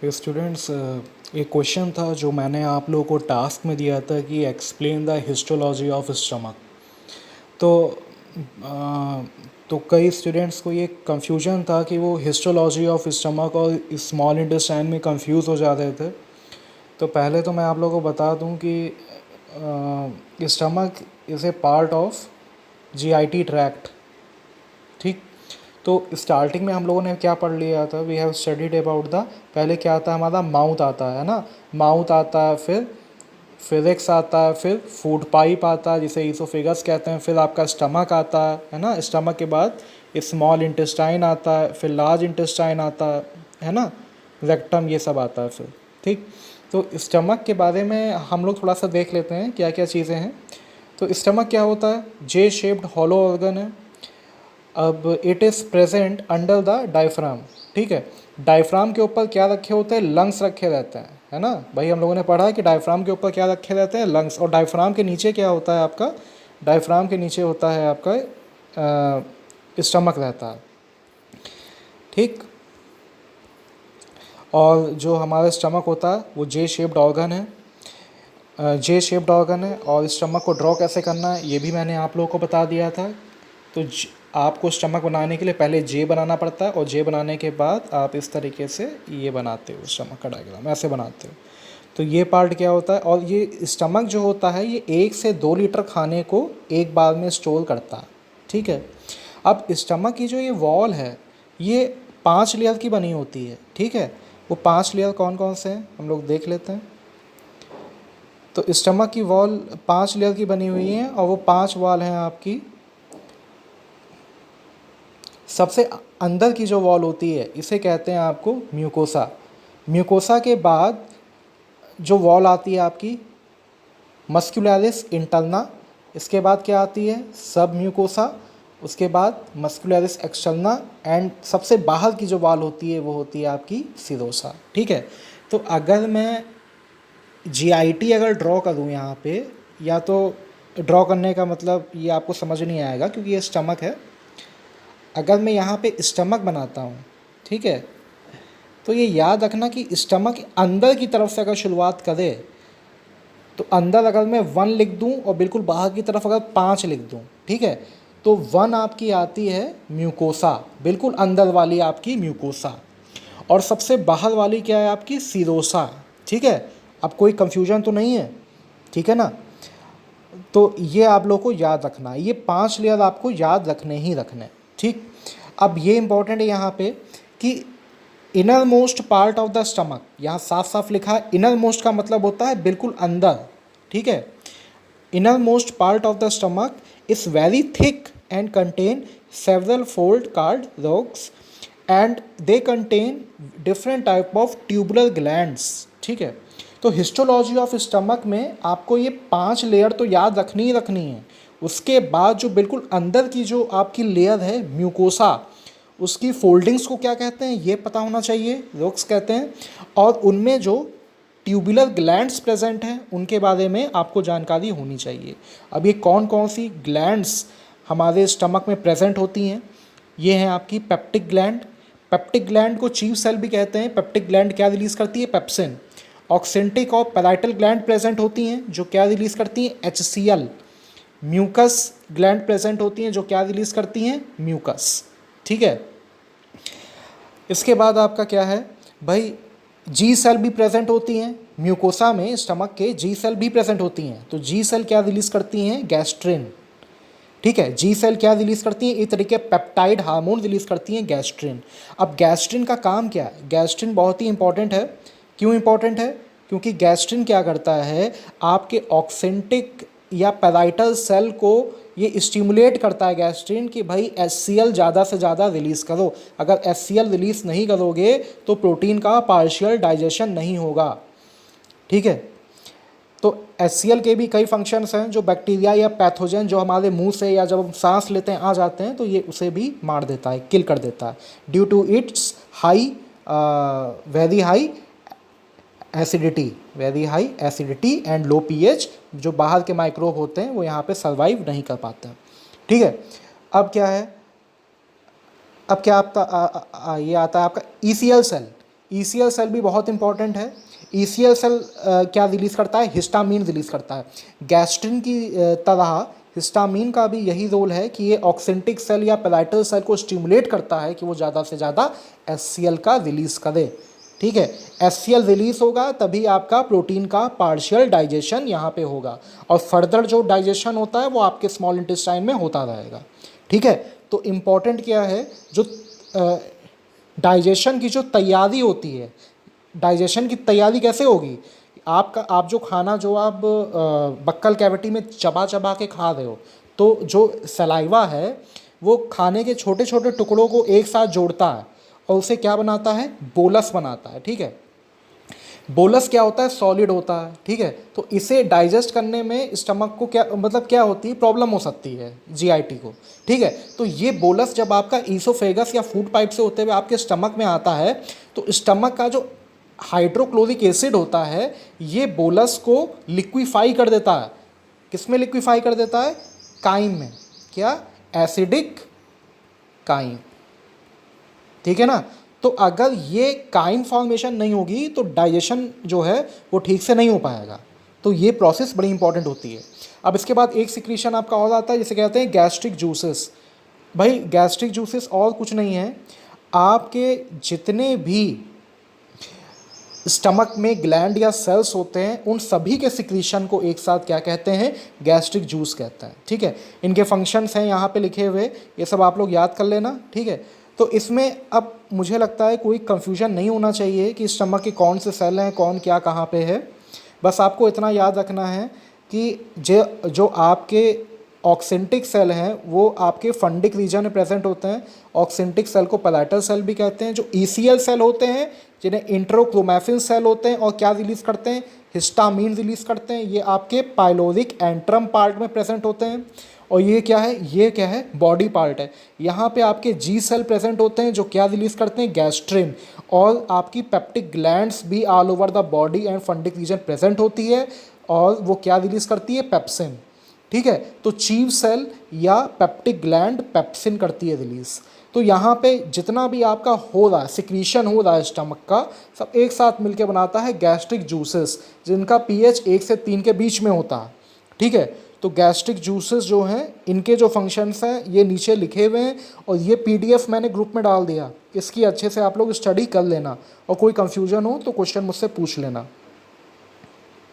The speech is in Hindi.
स्टूडेंट्स, एक क्वेश्चन था जो मैंने आप लोगों को टास्क में दिया था कि explain the histology of stomach. तो अ, तो कई स्टूडेंट्स को ये कंफ्यूजन था कि वो हिस्टोलॉजी ऑफ स्टमक और स्मॉल इंटेस्टाइन में कंफ्यूज हो जाते थे। तो पहले तो मैं आप लोगों को बता दूं कि stomach is a part of GIT tract. ठीक। तो स्टार्टिंग में हम लोगों ने क्या पढ़ लिया था, we have studied about the, पहले क्या आता है हमारा माउथ आता है ना, माउथ आता है, फिर फिजिक्स आता है, फिर फूड पाइप आता है जिसे ईसोफेगस कहते हैं, फिर आपका स्टमक आता है ना, स्टमक के बाद स्मॉल इंटेस्टाइन आता है, फिर लार्ज इंटेस्टाइन आता है ना, रेक्टम, ये सब आता है फिर। ठीक। तो स्टमक के बारे में हम लोग थोड़ा सा देख लेते हैं क्या क्या चीज़ें हैं। तो स्टमक क्या होता है, जे शेप्ड हॉलो ऑर्गन है। अब it is present under the diaphragm. ठीक है। डायफ्राम के ऊपर क्या रखे होते हैं, लंग्स रखे रहते हैं, है ना भाई, हम लोगों ने पढ़ा है कि डायफ्राम के ऊपर क्या रखे रहते हैं, लंग्स। और डायफ्राम के नीचे क्या होता है आपका, डायफ्राम के नीचे होता है आपका स्टमक रहता है। ठीक। और जो हमारा स्टमक होता है वो जे शेप्ड ऑर्गन है, जे शेप्ड ऑर्गन है। और स्टमक को ड्रॉ कैसे करना है ये भी मैंने आप लोगों को बता दिया था। तो आपको स्टमक बनाने के लिए पहले जे बनाना पड़ता है, और जे बनाने के बाद आप इस तरीके से ये बनाते हो, स्टमक का डायग्राम ऐसे बनाते हो। तो ये पार्ट क्या होता है, और ये स्टमक जो होता है ये 1 से 2 लीटर खाने को एक बार में स्टोर करता है। ठीक है। अब स्टमक की जो ये वॉल है ये 5 लेयर की बनी होती है। ठीक है। वो 5 लेयर कौन कौन से हैं हम लोग देख लेते हैं। तो स्टमक की वॉल 5 लेयर की बनी हुई है, और वो 5 वॉल हैं आपकी। सबसे अंदर की जो वॉल होती है इसे कहते हैं आपको म्यूकोसा। म्यूकोसा के बाद जो वॉल आती है आपकी मस्कुलरिस इंटरना। इसके बाद क्या आती है, सब म्यूकोसा। उसके बाद मस्कुलरिस एक्सटर्ना, एंड सबसे बाहर की जो वॉल होती है वो होती है आपकी सिरोसा। ठीक है। तो अगर मैं जीआईटी अगर ड्रॉ करूँ यहाँ पे, या तो ड्रॉ करने का मतलब ये आपको समझ नहीं आएगा क्योंकि ये स्टमक है। अगर मैं यहाँ पे स्टमक बनाता हूँ, ठीक है, तो ये याद रखना कि स्टमक अंदर की तरफ से अगर शुरुआत करे तो अंदर अगर मैं 1 लिख दूँ और बिल्कुल बाहर की तरफ अगर 5 लिख दूँ, ठीक है, तो 1 आपकी आती है म्यूकोसा, बिल्कुल अंदर वाली आपकी म्यूकोसा। और सबसे बाहर वाली क्या है आपकी सीरोसा। ठीक है। अब कोई कंफ्यूजन तो नहीं है, ठीक है ना। तो ये आप लोग को याद रखना है, ये 5 लेयर आपको याद रखने ही रखने। ठीक। अब ये इंपॉर्टेंट है यहाँ पे कि inner most part of the stomach, यहाँ साफ साफ लिखा है इनर मोस्ट का मतलब होता है बिल्कुल अंदर। ठीक है। Inner most part of the stomach is very thick and contain several fold card rocks, and they contain different type of tubular glands. ठीक है। तो हिस्टोलॉजी ऑफ स्टमक में आपको ये 5 लेयर तो याद रखनी ही रखनी है। उसके बाद जो बिल्कुल अंदर की जो आपकी लेयर है म्यूकोसा, उसकी फोल्डिंग्स को क्या कहते हैं ये पता होना चाहिए, रोक्स कहते हैं। और उनमें जो ट्यूबुलर ग्लैंड्स प्रेजेंट हैं उनके बारे में आपको जानकारी होनी चाहिए। अब ये कौन कौन सी ग्लैंड्स हमारे स्टमक में प्रेजेंट होती हैं, ये हैं आपकी पेप्टिक ग्लैंड। पेप्टिक ग्लैंड को चीफ सेल भी कहते हैं। पेप्टिक ग्लैंड क्या रिलीज़ करती है, पेप्सिन। ऑक्सेंटिक और पैराइटल ग्लैंड प्रेजेंट होती हैं जो क्या रिलीज़ करती हैं, HCl। म्यूकस ग्लैंड प्रेजेंट होती हैं जो क्या रिलीज़ करती हैं, म्यूकस। ठीक है। इसके बाद आपका क्या है भाई, जी सेल भी प्रेजेंट होती हैं म्यूकोसा में, स्टमक के जी सेल भी प्रेजेंट होती हैं। तो जी सेल क्या रिलीज़ करती हैं, गैस्ट्रिन। ठीक है। जी सेल क्या रिलीज़ करती हैं, इस तरीके पेप्टाइड हार्मोन रिलीज़ करती हैं, गैस्ट्रिन। अब गैस्ट्रिन का काम क्या है, गैस्ट्रिन बहुत ही इंपॉर्टेंट है। क्यों इंपॉर्टेंट है, क्योंकि गैस्ट्रिन क्या करता है, आपके ऑक्सेंटिक या पैराइटल सेल को ये स्टिमुलेट करता है गैस्ट्रिन कि भाई HCl ज़्यादा से ज़्यादा रिलीज़ करो। अगर HCl रिलीज़ नहीं करोगे तो प्रोटीन का पार्शियल डाइजेशन नहीं होगा। ठीक है। तो HCl के भी कई फंक्शंस हैं, जो बैक्टीरिया या पैथोजन जो हमारे मुंह से या जब हम सांस लेते हैं आ जाते हैं तो ये उसे भी मार देता है, किल कर देता है, due to its high very high acidity, very high acidity and low pH। जो बाहर के माइक्रोब होते हैं वो यहाँ पे सर्वाइव नहीं कर पाते हैं। ठीक है। अब क्या है, अब क्या आपका ये आता है आपका ECL सेल। ईसीएल सेल भी बहुत इंपॉर्टेंट है। ईसीएल सेल क्या रिलीज़ करता है? हिस्टामीन रिलीज़ करता है। गैस्ट्रिन की तरह हिस्टामीन का भी यही रोल है कि ये ऑक्सेंटिक सेल या पैराइटल सेल को स्टिमुलेट करता है कि वो ज़्यादा से ज़्यादा एचसीएल का रिलीज़ करे। ठीक है, एचसीएल रिलीज होगा तभी आपका प्रोटीन का पार्शियल डाइजेशन यहाँ पे होगा, और फर्दर जो डाइजेशन होता है वो आपके स्मॉल इंटेस्टाइन में होता रहेगा। ठीक है, तो इम्पॉर्टेंट क्या है, जो डाइजेशन की जो तैयारी होती है, डाइजेशन की तैयारी कैसे होगी? आप जो खाना जो आप बक्कल कैविटी में चबा चबा के खा रहे हो, तो जो सलाइवा है वो खाने के छोटे छोटे टुकड़ों को एक साथ जोड़ता है और उसे क्या बनाता है? बोलस बनाता है। ठीक है, बोलस क्या होता है? सॉलिड होता है। ठीक है, तो इसे डाइजेस्ट करने में स्टमक को क्या मतलब क्या होती है? प्रॉब्लम हो सकती है जीआईटी को। ठीक है, तो ये बोलस जब आपका ईसोफेगस या फूड पाइप से होते हुए आपके स्टमक में आता है, तो स्टमक का जो हाइड्रोक्लोरिक एसिड होता है ये बोलस को लिक्विफाई कर देता है। किस में लिक्विफाई कर देता है? काइम में। क्या? Acidic chyme. ठीक है ना, तो अगर ये काइन फॉर्मेशन नहीं होगी तो डाइजेशन जो है वो ठीक से नहीं हो पाएगा। तो ये प्रोसेस बड़ी इंपॉर्टेंट होती है। अब इसके बाद एक सिक्रीशन आपका और आता है जिसे कहते हैं गैस्ट्रिक जूसेस। भाई गैस्ट्रिक जूसेस और कुछ नहीं है, आपके जितने भी स्टमक में ग्लैंड या सेल्स होते हैं उन सभी के सिक्रीशन को एक साथ क्या कहते हैं? गैस्ट्रिक जूस कहते हैं। ठीक है, इनके फंक्शंस हैं यहाँ पे लिखे हुए, ये सब आप लोग याद कर लेना। ठीक है, तो इसमें अब मुझे लगता है कोई कंफ्यूजन नहीं होना चाहिए कि स्टमक के कौन से सेल हैं, कौन क्या कहाँ पे है। बस आपको इतना याद रखना है कि जो आपके ऑक्सेंटिक सेल हैं वो आपके फंडिक रीजन में प्रेजेंट होते हैं। ऑक्सेंटिक सेल को पैराइटल सेल भी कहते हैं। जो ईसीएल सेल होते हैं जिन्हें इंट्रोक्रोमैफिन सेल होते हैं और क्या रिलीज़ करते हैं? हिस्टामीन रिलीज़ करते हैं। ये आपके पाइलोरिक एंट्रम पार्ट में प्रेजेंट होते हैं। और ये क्या है? ये क्या है? बॉडी पार्ट है। यहाँ पे आपके जी सेल प्रेजेंट होते हैं जो क्या रिलीज़ करते हैं? गैस्ट्रिन। और आपकी पेप्टिक ग्लैंड्स भी all over the body and fundic region present होती है और वो क्या रिलीज़ करती है? पेप्सिन। ठीक है, तो चीव सेल या पेप्टिक ग्लैंड पेप्सिन करती है रिलीज़। तो यहाँ पे जितना भी आपका हो रहा है, सिक्रीशन हो रहा है स्टमक का, सब एक साथ मिलके बनाता है गैस्ट्रिक जूसेस, जिनका पीएच 1 से 3 के बीच में होता है। ठीक है, तो गैस्ट्रिक जूसेस जो हैं इनके जो फंक्शंस हैं ये नीचे लिखे हुए हैं, और ये पीडीएफ मैंने ग्रुप में डाल दिया, इसकी अच्छे से आप लोग स्टडी कर लेना, और कोई कन्फ्यूजन हो तो क्वेश्चन मुझसे पूछ लेना।